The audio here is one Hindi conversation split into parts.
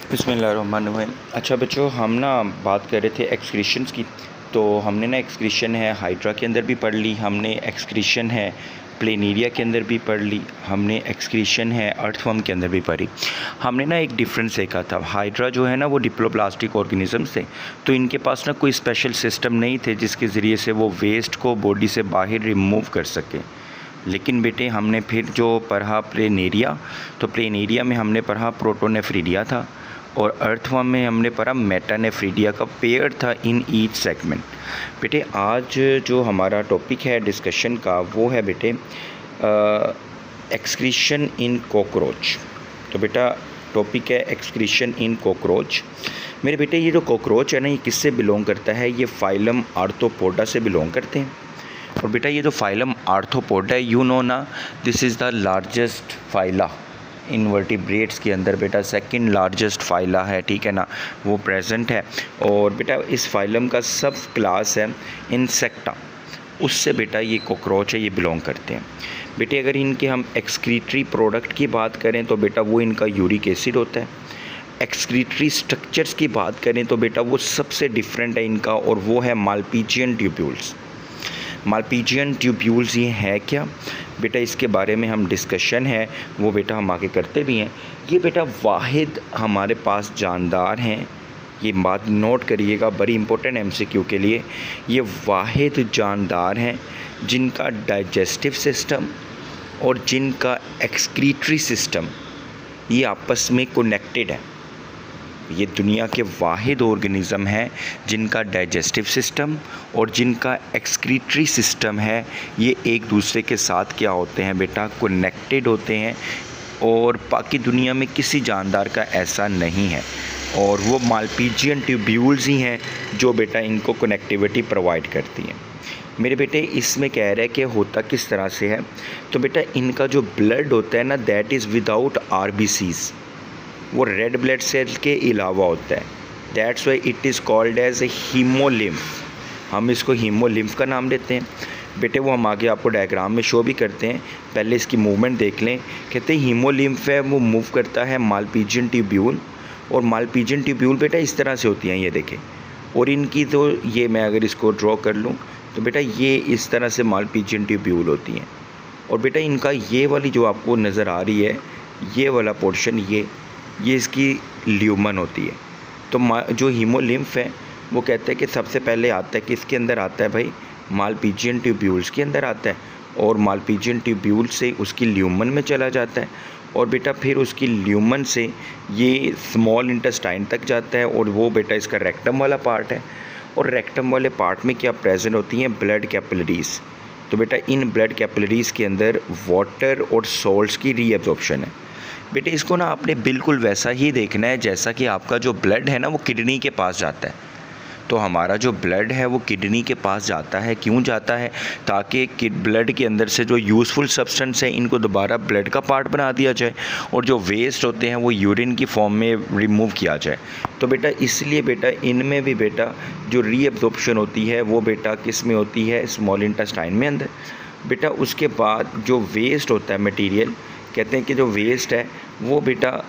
बिस्मिल्लाहिर्रहमानिर्रहीम। अच्छा बच्चों, हम ना बात कर रहे थे एक्सक्रीशंस की। तो हमने ना एक्सक्रीशन है हाइड्रा के अंदर भी पढ़ ली, हमने एक्सक्रीशन है प्लेनेरिया के अंदर भी पढ़ ली, हमने एक्सक्रीशन है अर्थवर्म के अंदर भी पढ़ी। हमने ना एक डिफरेंस देखा था, हाइड्रा जो है ना वो डिप्लोप्लास्टिक ऑर्गेनिजम्स थे, तो इनके पास ना कोई स्पेशल सिस्टम नहीं थे जिसके ज़रिए से वो वेस्ट को बॉडी से बाहर रिमूव कर सके। लेकिन बेटे हमने फिर जो पढ़ा प्लेनेरिया, तो प्लेनेरिया में हमने पढ़ा प्रोटोनेफ्रीडिया था और अर्थवर्म में हमने पढ़ा मेटानेफ्रीडिया का पेयर था इन ईच सेगमेंट। बेटे आज जो हमारा टॉपिक है डिस्कशन का वो है बेटे एक्सक्रीशन इन कॉकरोच। तो बेटा टॉपिक है एक्सक्रीशन इन कॉकरोच। मेरे बेटे ये जो कॉकरोच है ना, ये किससे बिलोंग करता है? ये फाइलम आर्थ्रोपोडा से बिलोंग करते हैं। और बेटा ये जो फाइलम आर्थ्रोपोडा है, यू नो ना, this is the largest phyla invertebrates के अंदर। बेटा सेकंड लार्जेस्ट फाइला है, ठीक है ना, वो प्रेजेंट है। और बेटा इस फाइलम का सब क्लास है इंसेक्टा, उससे बेटा ये कॉकरोच है, ये बिलोंग करते हैं। बेटे अगर इनके हम एक्सक्रीटरी प्रोडक्ट की बात करें तो बेटा वो इनका यूरिक एसिड होता है। एक्सक्रीटरी स्ट्रक्चर्स की बात करें तो बेटा वो सबसे डिफरेंट है इनका, और वो है माल्पीजियन ट्यूब्यूल्स। माल्पीजियन ट्यूब्यूल्स ये है क्या बेटा, इसके बारे में हम डिस्कशन है वो बेटा हम आगे करते भी हैं। ये बेटा वाहिद हमारे पास जानदार हैं, ये बात नोट करिएगा, बड़ी इंपॉर्टेंट एमसीक्यू के लिए। ये वाहिद जानदार हैं जिनका डाइजेस्टिव सिस्टम और जिनका एक्सक्रीटरी सिस्टम ये आपस में कनेक्टेड है। ये दुनिया के वाहिद ऑर्गेनिज़म हैं जिनका डाइजेस्टिव सिस्टम और जिनका एक्सक्रीटरी सिस्टम है, ये एक दूसरे के साथ क्या होते हैं बेटा, कनेक्टेड होते हैं। और बाकी दुनिया में किसी जानदार का ऐसा नहीं है, और वो माल्पीजियन ट्यूब्यूल्स ही हैं जो बेटा इनको कनेक्टिविटी प्रोवाइड करती हैं। मेरे बेटे इसमें कह रहे हैं कि होता किस तरह से है, तो बेटा इनका जो ब्लड होता है ना, दैट इज़ विदाउट आरबीसीज़, वो रेड ब्लड सेल के अलावा होता है। That's why it is called as a hemolymph. हम इसको हीमोलिम्फ का नाम देते हैं। बेटे वो हम आगे आपको डायग्राम में शो भी करते हैं, पहले इसकी मूवमेंट देख लें। कहते हैं हीमोलिम्फ है वो मूव करता है माल्पीजियन ट्यूब्यूल, और माल्पीजियन ट्यूब्यूल बेटा इस तरह से होती हैं, ये देखें। और इनकी तो ये मैं अगर इसको ड्रॉ कर लूँ तो बेटा ये इस तरह से माल्पीजियन ट्यूब्यूल होती हैं। और बेटा इनका ये वाली जो आपको नज़र आ रही है, ये वाला पोर्शन, ये इसकी ल्यूमन होती है। तो जो हीमोलिम्फ है वो कहते हैं कि सबसे पहले आता है कि इसके अंदर आता है भाई, माल्पीजियन ट्यूब्यूल्स के अंदर आता है, और माल्पीजियन ट्यूब्यूल से उसकी ल्यूमन में चला जाता है, और बेटा फिर उसकी ल्यूमन से ये स्मॉल इंटेस्टाइन तक जाता है, और वो बेटा इसका रेक्टम वाला पार्ट है। और रेक्टम वाले पार्ट में क्या प्रेजेंट होती हैं, ब्लड कैपिलरीज़। तो बेटा इन ब्लड कैपिलरीज़ के अंदर वाटर और सॉल्ट्स की रीअब्जॉर्प्शन है। बेटे इसको ना आपने बिल्कुल वैसा ही देखना है जैसा कि आपका जो ब्लड है ना वो किडनी के पास जाता है। तो हमारा जो ब्लड है वो किडनी के पास जाता है, क्यों जाता है? ताकि ब्लड के अंदर से जो यूज़फुल सब्सटेंस है इनको दोबारा ब्लड का पार्ट बना दिया जाए, और जो वेस्ट होते हैं वो यूरिन की फॉर्म में रिमूव किया जाए। तो बेटा इसलिए बेटा इनमें भी बेटा जो रीअब्जॉर्प्शन होती है वो बेटा किस में होती है, स्मॉल इंटेस्टाइन में अंदर। बेटा उसके बाद जो वेस्ट होता है मटीरियल, कहते हैं कि जो वेस्ट है वो बेटा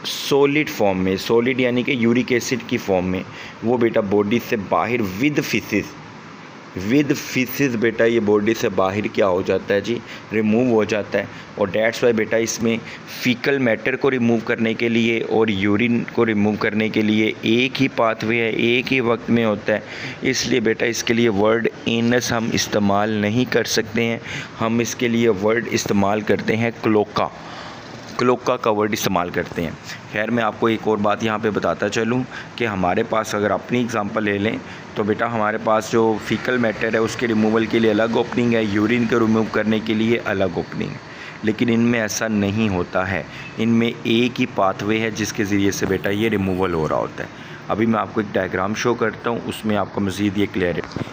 सॉलिड फॉर्म में, सॉलिड यानी कि यूरिक एसिड की फॉर्म में, वो बेटा बॉडी से बाहर विद फिसिस बेटा ये बॉडी से बाहर क्या हो जाता है जी, रिमूव हो जाता है। और डैट्स वाई बेटा इसमें फीकल मैटर को रिमूव करने के लिए और यूरिन को रिमूव करने के लिए एक ही पाथवे है, एक ही वक्त में होता है। इसलिए बेटा इसके लिए वर्ड एनस हम इस्तेमाल नहीं कर सकते हैं, हम इसके लिए वर्ड इस्तेमाल करते हैं क्लोका का वर्ड इस्तेमाल करते हैं। खैर मैं आपको एक और बात यहाँ पे बताता चलूँ कि हमारे पास अगर अपनी एग्जांपल ले लें तो बेटा हमारे पास जो फीकल मैटर है उसके रिमूवल के लिए अलग ओपनिंग है, यूरिन को रिमूव करने के लिए अलग ओपनिंग है। लेकिन इनमें ऐसा नहीं होता है, इनमें एक ही पाथवे है जिसके ज़रिए से बेटा ये रिमूवल हो रहा होता है। अभी मैं आपको एक डायग्राम शो करता हूँ, उसमें आपको मज़ीद ये क्लियर है।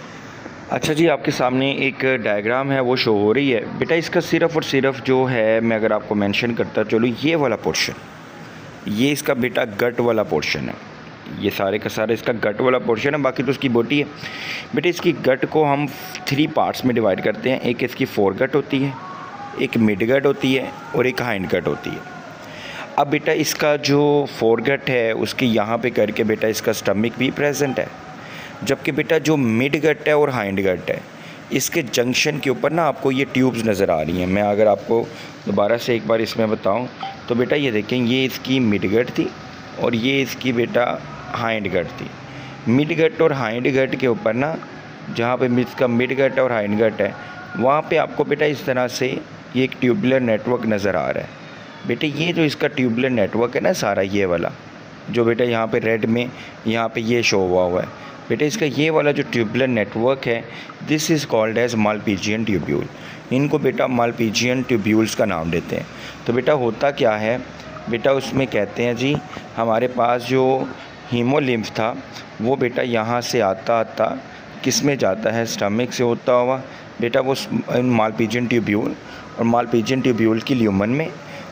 अच्छा जी, आपके सामने एक डायग्राम है वो शो हो रही है। बेटा इसका सिर्फ़ और सिर्फ जो है मैं अगर आपको मेंशन करता चलो, ये वाला पोर्शन, ये इसका बेटा गट वाला पोर्शन है। ये सारे का सारा इसका गट वाला पोर्शन है, बाकी तो उसकी बॉडी है। बेटा इसकी गट को हम 3 पार्ट्स में डिवाइड करते हैं। एक इसकी फोर गट होती है, एक मिड गट होती है और एक हाइंड गट होती है। अब बेटा इसका जो फोरगट है उसके यहाँ पे करके बेटा इसका स्टमक भी प्रेजेंट है, जबकि बेटा जो मिड गट है और हाइंड गट है इसके जंक्शन के ऊपर ना आपको ये ट्यूब्स नज़र आ रही हैं। मैं अगर आपको दोबारा से एक बार इसमें बताऊं तो बेटा ये देखें, ये इसकी मिड गट थी और ये इसकी बेटा हाइंड गट थी। मिड गट और हाइंड गट के ऊपर ना जहाँ पे इसका मिड गट और हाइंड गट है वहाँ पे आपको बेटा इस तरह से ये एक ट्यूबुलर नेटवर्क नज़र आ रहा है। बेटे ये जो इसका ट्यूबुलर नेटवर्क है ना सारा, ये वाला जो बेटा यहाँ पे रेड में यहाँ पे ये शो हुआ है, बेटा इसका ये वाला जो ट्यूबुलर नेटवर्क है this is called as malpighian tubule. इनको बेटा मालपीजियन ट्यूब्यूल्स का नाम देते हैं। तो बेटा होता क्या है बेटा, उसमें कहते हैं जी हमारे पास जो हीमोलिम्फ था वो बेटा यहाँ से आता आता किस में जाता है, स्टमक से होता हुआ बेटा वो मालपीजियन ट्यूब्यूल, और मालपीजियन ट्यूब्यूल की ल्यूमन में,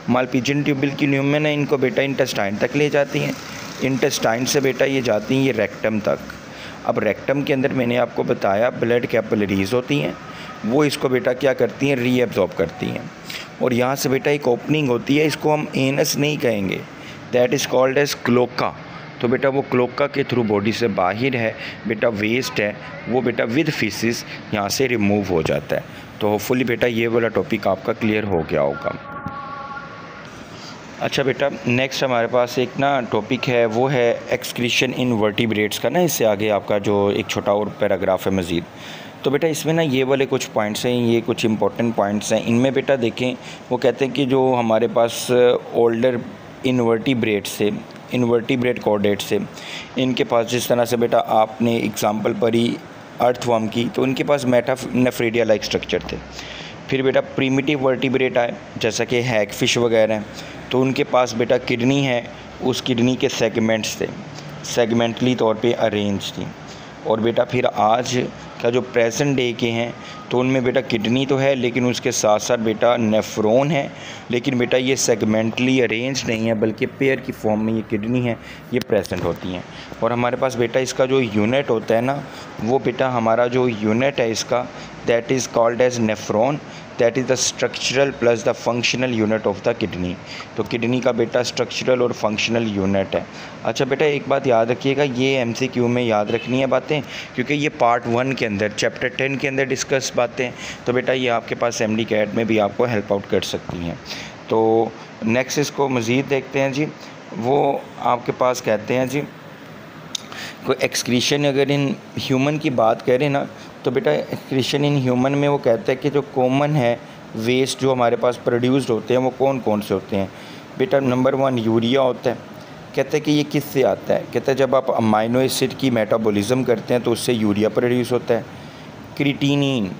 मालपीजियन ट्यूब्यूल की ल्यूमन है इनको बेटा इंटेस्टाइन तक ले जाती हैं। इंटेस्टाइन से बेटा ये जाती हैं ये रेक्टम तक। अब रेक्टम के अंदर मैंने आपको बताया ब्लड कैपिलरीज होती हैं, वो इसको बेटा क्या करती हैं, रीएब्जॉर्ब करती हैं। और यहाँ से बेटा एक ओपनिंग होती है, इसको हम एनस नहीं कहेंगे, that is called as cloaca. तो बेटा वो क्लोका के थ्रू बॉडी से बाहर है बेटा वेस्ट है वो बेटा विद फीसिस यहाँ से रिमूव हो जाता है। तो होपफुली बेटा ये वाला टॉपिक आपका क्लियर हो गया होगा। अच्छा बेटा नेक्स्ट हमारे पास एक ना टॉपिक है वो है एक्सक्रीशन इन वर्टिब्रेट्स का ना, इससे आगे आपका जो एक छोटा और पैराग्राफ है मज़ीद। तो बेटा इसमें ना ये वाले कुछ पॉइंट्स हैं, ये कुछ इंपॉर्टेंट पॉइंट्स हैं। इनमें बेटा देखें वो कहते हैं कि जो हमारे पास ओल्डर इनवर्टिब्रेट से, इनवर्टिब्रेट कॉर्डेट से, इनके पास जिस तरह से बेटा आपने एग्जांपल पढ़ी अर्थवर्म की, तो इनके पास मेटानेफ्रेडिया लाइक स्ट्रक्चर थे। फिर बेटा प्रीमिटिव वर्टिब्रेट आए जैसा कि हैगफिश वगैरह हैं, तो उनके पास बेटा किडनी है, उस किडनी के सेगमेंट्स थे, सेगमेंटली तौर पे अरेंज थी। और बेटा फिर आज का जो प्रेजेंट डे के हैं तो उनमें बेटा किडनी तो है लेकिन उसके साथ साथ बेटा नेफ्रॉन है, लेकिन बेटा ये सेगमेंटली अरेंज नहीं है बल्कि पेयर की फॉर्म में ये किडनी है, ये प्रेजेंट होती हैं। और हमारे पास बेटा इसका जो यूनिट होता है ना वो बेटा हमारा जो यूनिट है इसका that is called as nephron, that is the structural plus the functional unit of the kidney. तो किडनी का बेटा स्ट्रक्चरल और फंक्शनल यूनिट है। अच्छा बेटा एक बात याद रखिएगा, ये MCQ में याद रखनी है बातें, क्योंकि ये पार्ट 1 के अंदर चैप्टर 10 के अंदर डिस्कस बातें, तो बेटा ये आपके पास MD कैट में भी आपको हेल्प आउट कर सकती हैं। तो नेक्स्ट इसको मज़ीद देखते हैं जी। वो आपके पास कहते हैं जी कोई एक्सक्रीशन अगर इन ह्यूमन की बात करें ना तो बेटा एक्सक्रीशन इन ह्यूमन में वो कहता है कि जो कॉमन है वेस्ट जो हमारे पास प्रोड्यूस्ड होते हैं वो कौन कौन से होते हैं। बेटा नंबर 1 यूरिया होता है। कहते हैं कि ये किससे आता है, कहते हैं जब आप अमाइनो एसिड की मेटाबॉलिज्म करते हैं तो उससे यूरिया प्रोड्यूस होता है। क्रिटिनिन,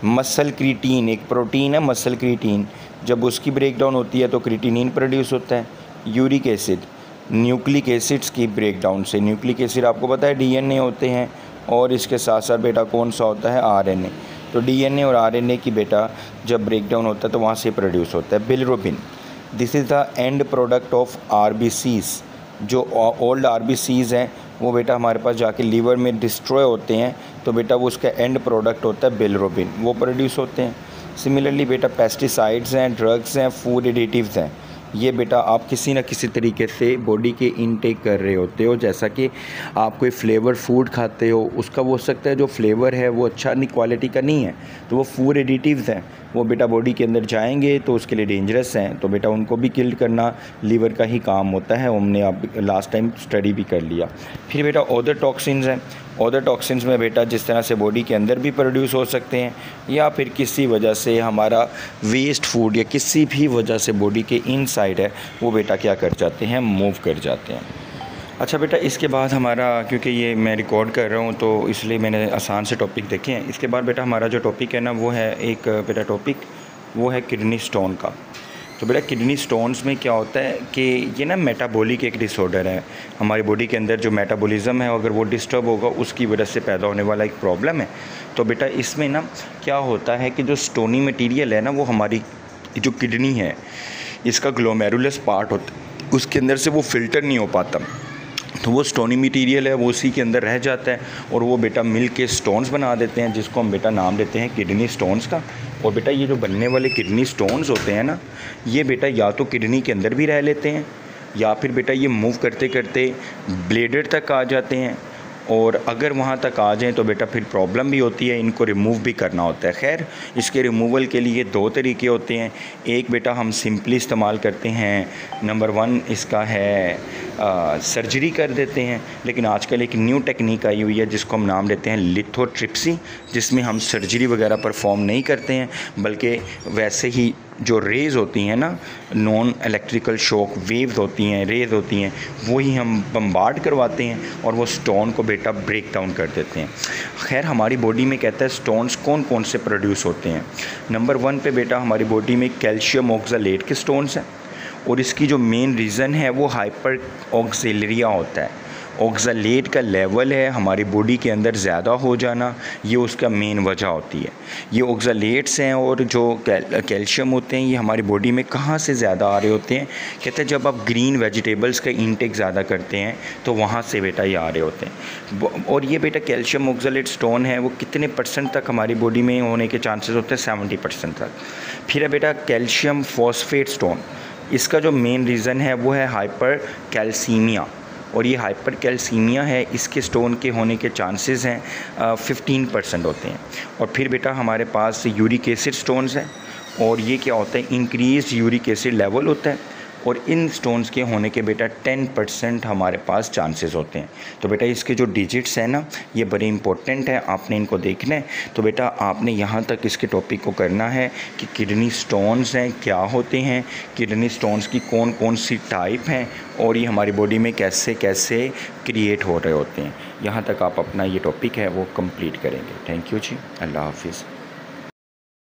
मसल क्रिटीन एक प्रोटीन है मसल क्रिटीन, जब उसकी ब्रेकडाउन होती है तो क्रिटिनिन प्रोड्यूस होता है। यूरिक एसिड, न्यूक्लिक एसिड्स की ब्रेकडाउन से, न्यूक्लिक एसिड आपको पता है DNA होते हैं, और इसके साथ साथ बेटा कौन सा होता है RNA। तो DNA और RNA की बेटा जब ब्रेकडाउन होता है तो वहाँ से प्रोड्यूस होता है bilirubin. This is the end product of RBCs। जो ओल्ड RBCs हैं वो बेटा हमारे पास जाके लीवर में डिस्ट्रॉय होते हैं, तो बेटा वो उसका एंड प्रोडक्ट होता है बिलिरुबिन, वो प्रोड्यूस होते हैं। सिमिलरली बेटा पेस्टिसाइड्स हैं, ड्रग्स हैं, फूड एडिटिव्स हैं, ये बेटा आप किसी न किसी तरीके से बॉडी के इनटेक कर रहे होते हो। जैसा कि आप कोई फ्लेवर फूड खाते हो, उसका वो हो सकता है जो फ्लेवर है वो अच्छा नहीं क्वालिटी का नहीं है, तो वो फूड एडिटिव्स हैं, वो बेटा बॉडी के अंदर जाएंगे तो उसके लिए डेंजरस हैं, तो बेटा उनको भी किल करना लीवर का ही काम होता है। हमने आप लास्ट टाइम स्टडी भी कर लिया। फिर बेटा अदर टॉक्सिन्स हैं। अदर टॉक्सिन्स में बेटा जिस तरह से बॉडी के अंदर भी प्रोड्यूस हो सकते हैं, या फिर किसी वजह से हमारा वेस्ट फूड या किसी भी वजह से बॉडी के इनसाइड है वो बेटा क्या कर जाते हैं, मूव कर जाते हैं। अच्छा बेटा इसके बाद हमारा, क्योंकि ये मैं रिकॉर्ड कर रहा हूँ तो इसलिए मैंने आसान से टॉपिक देखे हैं। इसके बाद बेटा हमारा जो टॉपिक है ना वो है एक बेटा टॉपिक वो है किडनी स्टोन का। तो बेटा किडनी स्टोन्स में क्या होता है कि ये ना मेटाबॉलिक एक डिसऑर्डर है, हमारी बॉडी के अंदर जो मेटाबॉलिज्म है अगर वो डिस्टर्ब होगा उसकी वजह से पैदा होने वाला एक प्रॉब्लम है। तो बेटा इसमें ना क्या होता है कि जो स्टोनी मटेरियल है ना वो हमारी जो किडनी है इसका ग्लोमेरुलस पार्ट होता है, उसके अंदर से वो फ़िल्टर नहीं हो पाता, तो वो स्टोनी मटेरियल है वो उसी के अंदर रह जाता है और वो बेटा मिल के स्टोन्स बना देते हैं, जिसको हम बेटा नाम देते हैं किडनी स्टोन्स का। और बेटा ये जो बनने वाले किडनी स्टोन्स होते हैं ना, ये बेटा या तो किडनी के अंदर भी रह लेते हैं या फिर बेटा ये मूव करते करते ब्लेडर तक आ जाते हैं, और अगर वहाँ तक आ जाएं तो बेटा फिर प्रॉब्लम भी होती है, इनको रिमूव भी करना होता है। खैर, इसके रिमूवल के लिए 2 तरीके होते हैं। एक बेटा हम सिंपली इस्तेमाल करते हैं, नंबर 1 इसका है सर्जरी कर देते हैं, लेकिन आजकल एक न्यू टेक्निक आई हुई है जिसको हम नाम देते हैं लिथोट्रिप्सी, जिसमें हम सर्जरी वगैरह परफॉर्म नहीं करते हैं, बल्कि वैसे ही जो रेज़ होती हैं ना, नॉन इलेक्ट्रिकल शॉक वेव्स होती हैं, रेज़ होती हैं, वही हम बम्बार्ड करवाते हैं और वो स्टोन को बेटा ब्रेक डाउन कर देते हैं। खैर, हमारी बॉडी में कहता है स्टोन्स कौन कौन से प्रोड्यूस होते हैं। नंबर 1 पे बेटा हमारी बॉडी में कैल्शियम ऑक्सलेट के स्टोन्स हैं, और इसकी जो मेन रीज़न है वो हाइपर ऑक्सिलरिया होता है। ऑक्सलेट का लेवल है हमारी बॉडी के अंदर ज़्यादा हो जाना, ये उसका मेन वजह होती है। ये ऑक्सलेट्स हैं और जो कैल्शियम होते हैं, ये हमारी बॉडी में कहाँ से ज़्यादा आ रहे होते हैं, कहते हैं जब आप ग्रीन वेजिटेबल्स का इंटेक ज़्यादा करते हैं तो वहाँ से बेटा ये आ रहे होते हैं। और ये बेटा कैल्शियम ऑक्सलेट स्टोन है, वो कितने % तक हमारी बॉडी में होने के चांसेस होते हैं? 70% तक। फिर है बेटा कैल्शियम फॉस्फेट स्टोन, इसका जो मेन रीज़न है वो है हाइपर कैल्सीमिया, और ये हाइपर कैल्सीमिया है, इसके स्टोन के होने के चांसेस हैं 15% होते हैं। और फिर बेटा हमारे पास यूरिक एसिड स्टोन्स हैं, और ये क्या होता है, इंक्रीज यूरिक एसिड लेवल होता है, और इन स्टोन्स के होने के बेटा 10% हमारे पास चांसेस होते हैं। तो बेटा इसके जो डिजिट्स हैं ना, ये बड़े इंपॉर्टेंट है, आपने इनको देखना है। तो बेटा आपने यहाँ तक इसके टॉपिक को करना है कि किडनी स्टोन्स हैं क्या होते हैं, किडनी स्टोन्स की कौन कौन सी टाइप हैं, और ये हमारी बॉडी में कैसे कैसे क्रिएट हो रहे होते हैं। यहाँ तक आप अपना ये टॉपिक है वो कंप्लीट करेंगे। थैंक यू जी, अल्लाह हाफिज़।